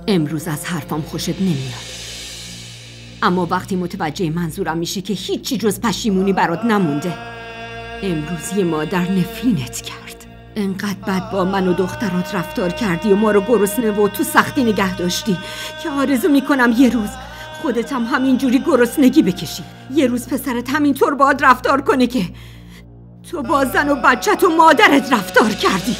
امروز از حرفام خوشت نمیاد، اما وقتی متوجه منظورم میشی که هیچی جز پشیمونی برات نمونده. امروز یه مادر نفرینت کرد. انقدر بد با من و دخترات رفتار کردی و ما رو گرسنه و تو سختی نگه داشتی که آرزو میکنم یه روز خودت هم همینجوری گرسنگی بکشی. یه روز پسرت همینطور باهات رفتار کنه که تو با زن و بچت و مادرت رفتار کردی.